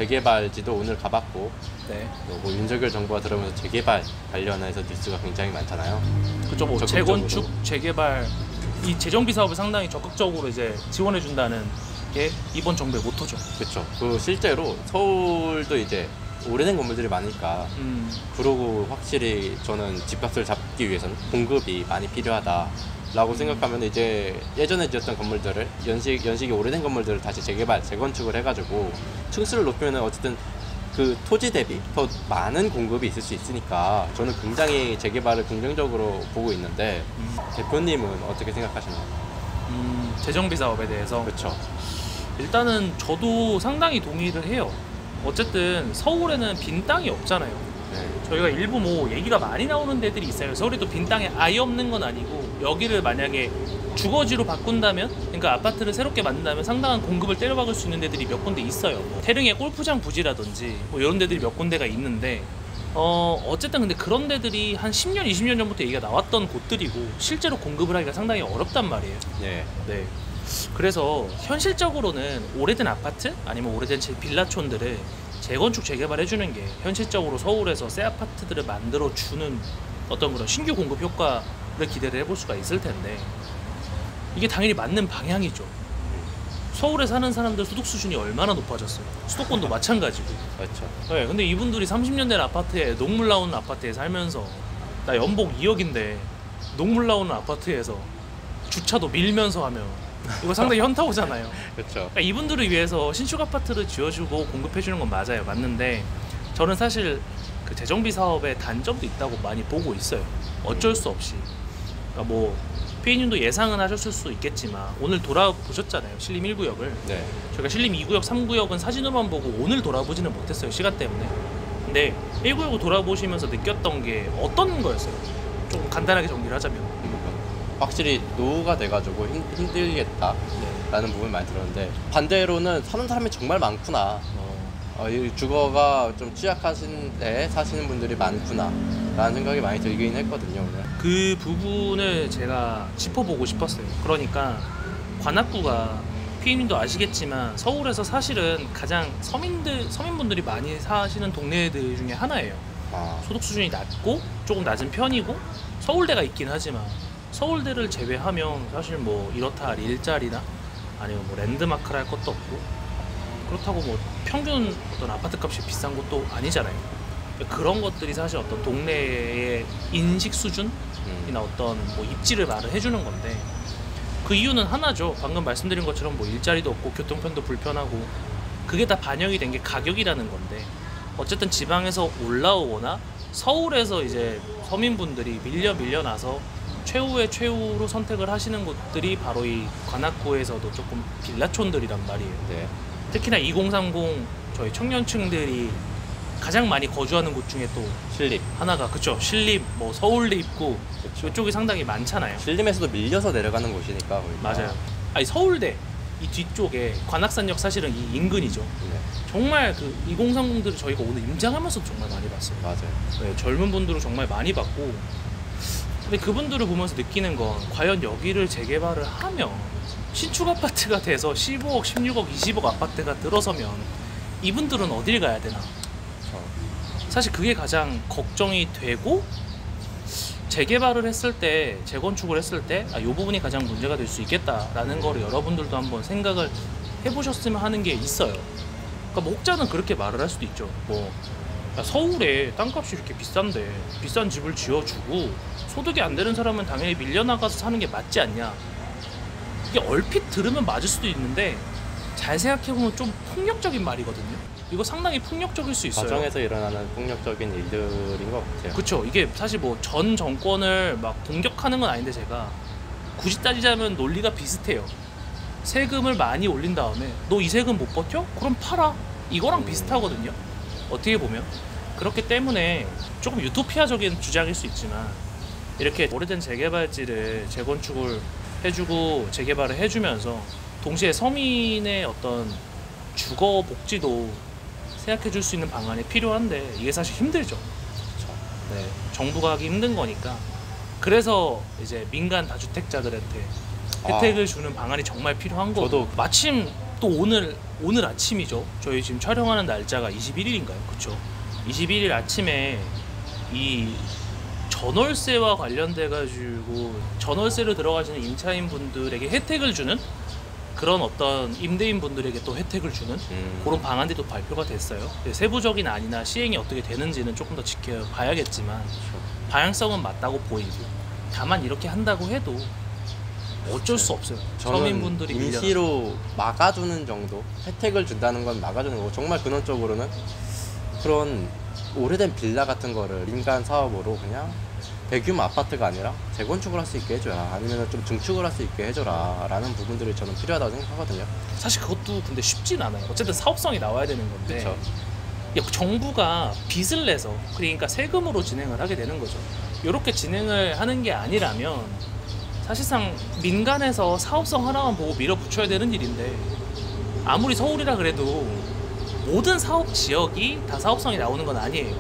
재개발지도 오늘 가봤고, 네. 뭐 윤석열 정부가 들어오면서 재개발 관련해서 뉴스가 굉장히 많잖아요. 그쪽 뭐 재건축, 재개발 이 재정비 사업을 상당히 적극적으로 이제 지원해 준다는 게 이번 정부의 모토죠. 그렇죠. 그 실제로 서울도 이제 오래된 건물들이 많으니까 그러고 확실히 저는 집값을 잡기 위해서는 공급이 많이 필요하다라고 생각하면 이제 예전에 지었던 건물들을 연식이 오래된 건물들을 다시 재개발, 재건축을 해가지고 층수를 높이면 어쨌든 그 토지 대비 더 많은 공급이 있을 수 있으니까 저는 굉장히 재개발을 긍정적으로 보고 있는데 대표님은 어떻게 생각하시나요? 재정비 사업에 대해서 그렇죠. 일단은 저도 상당히 동의를 해요. 어쨌든 서울에는 빈 땅이 없잖아요. 네. 저희가 일부 뭐 얘기가 많이 나오는 데들이 있어요. 서울에도 빈 땅이 아예 없는 건 아니고 여기를 만약에 주거지로 바꾼다면, 그러니까 아파트를 새롭게 만든다면 상당한 공급을 때려박을 수 있는 데들이 몇 군데 있어요. 뭐 태릉의 골프장 부지라든지 뭐 이런 데들이 몇 군데가 있는데 어쨌든 근데 그런 데들이 한 10년, 20년 전부터 얘기가 나왔던 곳들이고 실제로 공급을 하기가 상당히 어렵단 말이에요. 네. 네. 그래서 현실적으로는 오래된 아파트 아니면 오래된 빌라촌들을 재건축 재개발해주는 게 현실적으로 서울에서 새 아파트들을 만들어주는 어떤 그런 신규 공급 효과를 기대를 해볼 수가 있을 텐데 이게 당연히 맞는 방향이죠. 서울에 사는 사람들 소득 수준이 얼마나 높아졌어요. 수도권도 마찬가지고. 그렇죠. 네, 근데 이분들이 30년 된 아파트에 녹물 나오는 아파트에 살면서 나 연봉 2억인데 녹물 나오는 아파트에서 주차도 밀면서 하면 이거 상당히 현타오잖아요. 그렇죠. 그러니까 이분들을 위해서 신축 아파트를 지어주고 공급해주는 건 맞아요. 맞는데 저는 사실 그 재정비 사업에 단점도 있다고 많이 보고 있어요. 어쩔 수 없이. 그러니까 뭐 피디님도 예상은 하셨을 수 있겠지만 오늘 돌아보셨잖아요. 신림 1구역을. 네. 저희가 신림 2구역, 3구역은 사진으로만 보고 오늘 돌아보지는 못했어요. 시간 때문에. 근데 1구역을 돌아보시면서 느꼈던 게 어떤 거였어요? 좀 간단하게 정리를 하자면. 확실히 노후가 돼가지고 힘들겠다라는 부분이 많이 들었는데 반대로는 사는 사람이 정말 많구나. 이 주거가 좀 취약하신 데 사시는 분들이 많구나 라는 생각이 많이 들긴 했거든요 오늘. 그 부분을 제가 짚어보고 싶었어요. 그러니까 관악구가 피디님도 아시겠지만 서울에서 사실은 가장 서민분들이 많이 사시는 동네들 중에 하나예요. 소득 수준이 낮고 조금 낮은 편이고 서울대가 있긴 하지만 서울대를 제외하면 사실 뭐 이렇다 할 일자리나 아니면 뭐 랜드마크를 할 것도 없고 그렇다고 뭐 평균 어떤 아파트 값이 비싼 것도 아니잖아요. 그런 것들이 사실 어떤 동네의 인식 수준이나 어떤 뭐 입지를 말을 해주는 건데 그 이유는 하나죠. 방금 말씀드린 것처럼 뭐 일자리도 없고 교통편도 불편하고 그게 다 반영이 된 게 가격이라는 건데 어쨌든 지방에서 올라오거나 서울에서 이제 서민분들이 밀려나서 최후의 최후로 선택을 하시는 곳들이 바로 이 관악구에서도 조금 빌라촌들이란 말이에요. 네. 특히나 2030 저희 청년층들이 가장 많이 거주하는 곳 중에 또 신림 하나가 그쵸, 신림, 뭐 서울대 입구 그쵸. 이쪽이 상당히 많잖아요. 신림에서도 밀려서 내려가는 곳이니까 거기가. 맞아요. 아니 서울대 이 뒤쪽에 관악산역 사실은 이 인근이죠. 네. 정말 그 2030들을 저희가 오늘 임장하면서 정말 많이 봤어요. 맞아요. 네, 젊은 분들을 정말 많이 봤고 근데 그분들을 보면서 느끼는 건 과연 여기를 재개발을 하면 신축 아파트가 돼서 15억, 16억, 20억 아파트가 들어서면 이분들은 어딜 가야 되나? 사실 그게 가장 걱정이 되고 재개발을 했을 때, 재건축을 했을 때 이 부분이 가장 문제가 될 수 있겠다라는 거를 여러분들도 한번 생각을 해보셨으면 하는 게 있어요. 그러니까 목자는 그렇게 말을 할 수도 있죠. 뭐 서울에 땅값이 이렇게 비싼데 비싼 집을 지어주고 소득이 안 되는 사람은 당연히 밀려나가서 사는 게 맞지 않냐. 이게 얼핏 들으면 맞을 수도 있는데 잘 생각해보면 좀 폭력적인 말이거든요. 이거 상당히 폭력적일 수 있어요. 가정에서 일어나는 폭력적인 일들인 것 같아요. 그쵸. 이게 사실 뭐 전 정권을 막 공격하는 건 아닌데 제가 굳이 따지자면 논리가 비슷해요. 세금을 많이 올린 다음에 너 이 세금 못 버텨? 그럼 팔아. 이거랑 비슷하거든요. 어떻게 보면. 그렇기 때문에 조금 유토피아적인 주장일 수 있지만 이렇게 오래된 재개발지를 재건축을 해주고 재개발을 해주면서 동시에 서민의 어떤 주거 복지도 생각해 줄 수 있는 방안이 필요한데 이게 사실 힘들죠. 네, 정부가 하기 힘든 거니까. 그래서 이제 민간 다주택자들한테 혜택을 주는 방안이 정말 필요한 거고. 저도 마침 또 오늘 아침이죠. 저희 지금 촬영하는 날짜가 21일인가요? 그쵸? 21일 아침에 이 전월세와 관련돼 가지고 전월세로 들어가시는 임차인 분들에게 혜택을 주는 그런 어떤 임대인 분들에게 또 혜택을 주는 그런 방안들이 또 발표가 됐어요. 세부적인 안이나 시행이 어떻게 되는지는 조금 더 지켜봐야겠지만 방향성은 맞다고 보이고, 다만 이렇게 한다고 해도 어쩔 수 없어요. 저는 서민분들이 임시로 막아주는 정도, 혜택을 준다는 건 막아주는 거고, 정말 근원적으로는 그런 오래된 빌라 같은 거를 민간 사업으로 그냥 대규모 아파트가 아니라 재건축을 할 수 있게 해줘라, 아니면 좀 증축을 할 수 있게 해줘라 라는 부분들이 저는 필요하다고 생각하거든요. 사실 그것도 근데 쉽진 않아요. 어쨌든 사업성이 나와야 되는 건데, 그쵸. 정부가 빚을 내서, 그러니까 세금으로 진행을 하게 되는 거죠. 이렇게 진행을 하는 게 아니라면 사실상 민간에서 사업성 하나만 보고 밀어붙여야 되는 일인데, 아무리 서울이라 그래도 모든 사업 지역이 다 사업성이 나오는 건 아니에요.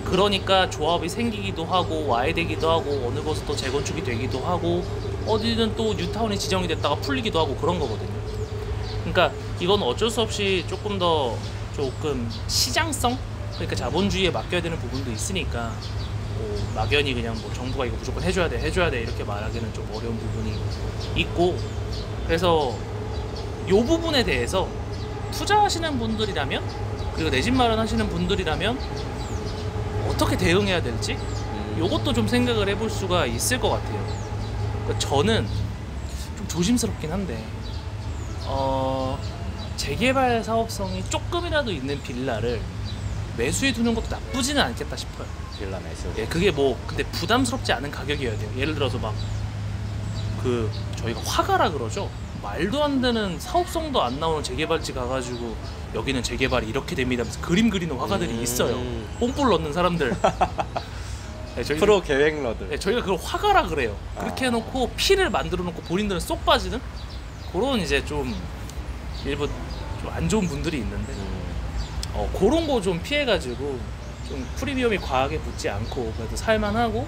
그러니까 조합이 생기기도 하고 와야 되기도 하고, 어느 곳은 또 재건축이 되기도 하고, 어디는 또 뉴타운이 지정이 됐다가 풀리기도 하고 그런 거거든요. 그러니까 이건 어쩔 수 없이 조금 시장성, 그러니까 자본주의에 맡겨야 되는 부분도 있으니까, 뭐 막연히 그냥 뭐 정부가 이거 무조건 해줘야 돼 이렇게 말하기는 좀 어려운 부분이 있고, 그래서 요 부분에 대해서 투자하시는 분들이라면, 그리고 내 집 마련하시는 분들이라면 어떻게 대응해야 될지 요것도 좀 생각을 해볼 수가 있을 것 같아요. 그러니까 저는 좀 조심스럽긴 한데, 재개발 사업성이 조금이라도 있는 빌라를 매수해 두는 것도 나쁘지는 않겠다 싶어요. 빌라 매수. 예, 그게 뭐 근데 부담스럽지 않은 가격이어야 돼요. 예를 들어서 막 저희가 화가라 그러죠. 말도 안 되는 사업성도 안 나오는 재개발지 가가지고 여기는 재개발이 이렇게 됩니다 하면서 그림 그리는 화가들이 있어요. 뽕볼 넣는 사람들. 네, 프로 계획러들. 네, 저희가 그걸 화가라 그래요. 그렇게 해놓고 피를 만들어 놓고 본인들은 쏙 빠지는 그런 이제 좀 일부 좀 안 좋은 분들이 있는데, 그런 거 좀 피해가지고 좀 프리미엄이 과하게 붙지 않고 그래도 살만하고,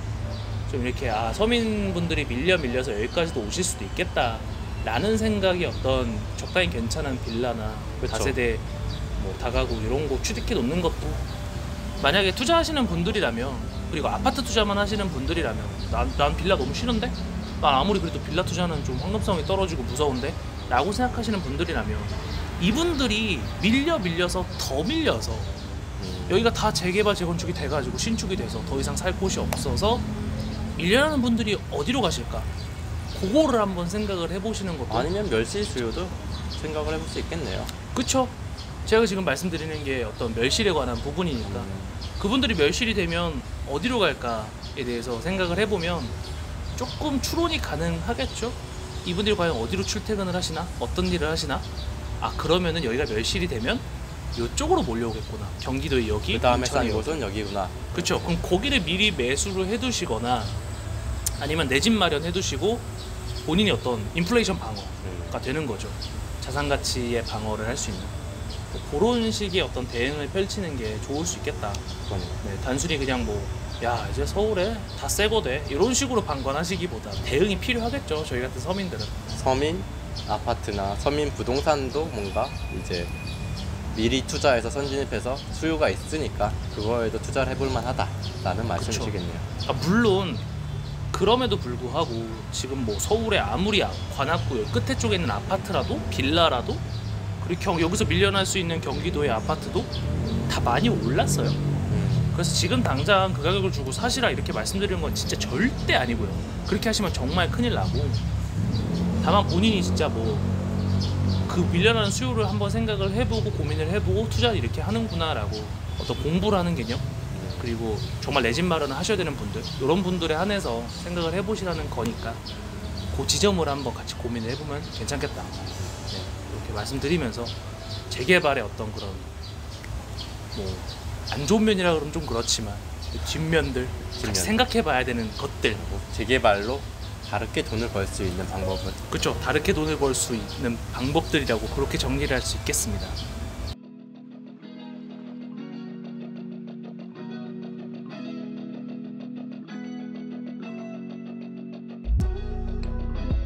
좀 이렇게 서민분들이 밀려서 여기까지도 오실 수도 있겠다 라는 생각이 어떤 적당히 괜찮은 빌라나 그쵸. 다세대 뭐 다가구 이런 거 취득해 놓는 것도, 만약에 투자하시는 분들이라면, 그리고 아파트 투자만 하시는 분들이라면, 난 빌라 너무 싫은데? 난 아무리 그래도 빌라 투자는 좀 황금성이 떨어지고 무서운데? 라고 생각하시는 분들이라면, 이분들이 밀려서 더 밀려서 여기가 다 재개발 재건축이 돼가지고 신축이 돼서 더 이상 살 곳이 없어서 밀려나는 분들이 어디로 가실까? 그거를 한번 생각을 해보시는 것도, 아니면 멸실 수요도 생각을 해볼 수 있겠네요. 그쵸? 제가 지금 말씀드리는 게 어떤 멸실에 관한 부분이니까 그분들이 멸실이 되면 어디로 갈까에 대해서 생각을 해보면 조금 추론이 가능하겠죠? 이분들이 과연 어디로 출퇴근을 하시나? 어떤 일을 하시나? 그러면은 여기가 멸실이 되면 이쪽으로 몰려오겠구나. 경기도의 여기, 그 다음에 인천의 싼 여기. 곳은 여기구나. 그쵸? 그럼 거기를 미리 매수를 해두시거나, 아니면 내 집 마련해두시고 본인이 어떤 인플레이션 방어가 되는 거죠. 자산 가치의 방어를 할 수 있는 그런 식의 어떤 대응을 펼치는 게 좋을 수 있겠다. 네, 단순히 그냥 이제 서울에 다 새거돼 이런 식으로 방관하시기보다 대응이 필요하겠죠. 저희 같은 서민들은. 서민 아파트나 서민 부동산도 뭔가 이제 미리 투자해서 선진입해서 수요가 있으니까 그거에도 투자를 해볼 만하다라는 말씀이시겠네요. 물론 그럼에도 불구하고 지금 서울에 아무리 관악구 끝에 쪽에 있는 아파트라도, 빌라라도, 그리고 여기서 밀려날 수 있는 경기도의 아파트도 다 많이 올랐어요. 그래서 지금 당장 그 가격을 주고 사시라 이렇게 말씀드리는 건 진짜 절대 아니고요. 그렇게 하시면 정말 큰일 나고, 다만 본인이 진짜 그 밀려나는 수요를 한번 생각을 해보고 고민을 해보고 투자를 이렇게 하는구나 라고 어떤 공부를 하는 개념, 그리고 정말 내 집 마련을 하셔야 되는 분들, 이런 분들에 한해서 생각을 해보시라는 거니까 그 지점을 한번 같이 고민을 해보면 괜찮겠다. 네, 이렇게 말씀드리면서 재개발의 어떤 그런 안 좋은 면이라 그러면 좀 그렇지만 뒷면들 같이 생각해봐야 되는 것들, 재개발로 다르게 돈을 벌 수 있는 방법은, 그렇죠. 다르게 돈을 벌 수 있는 방법들이라고 그렇게 정리를 할 수 있겠습니다.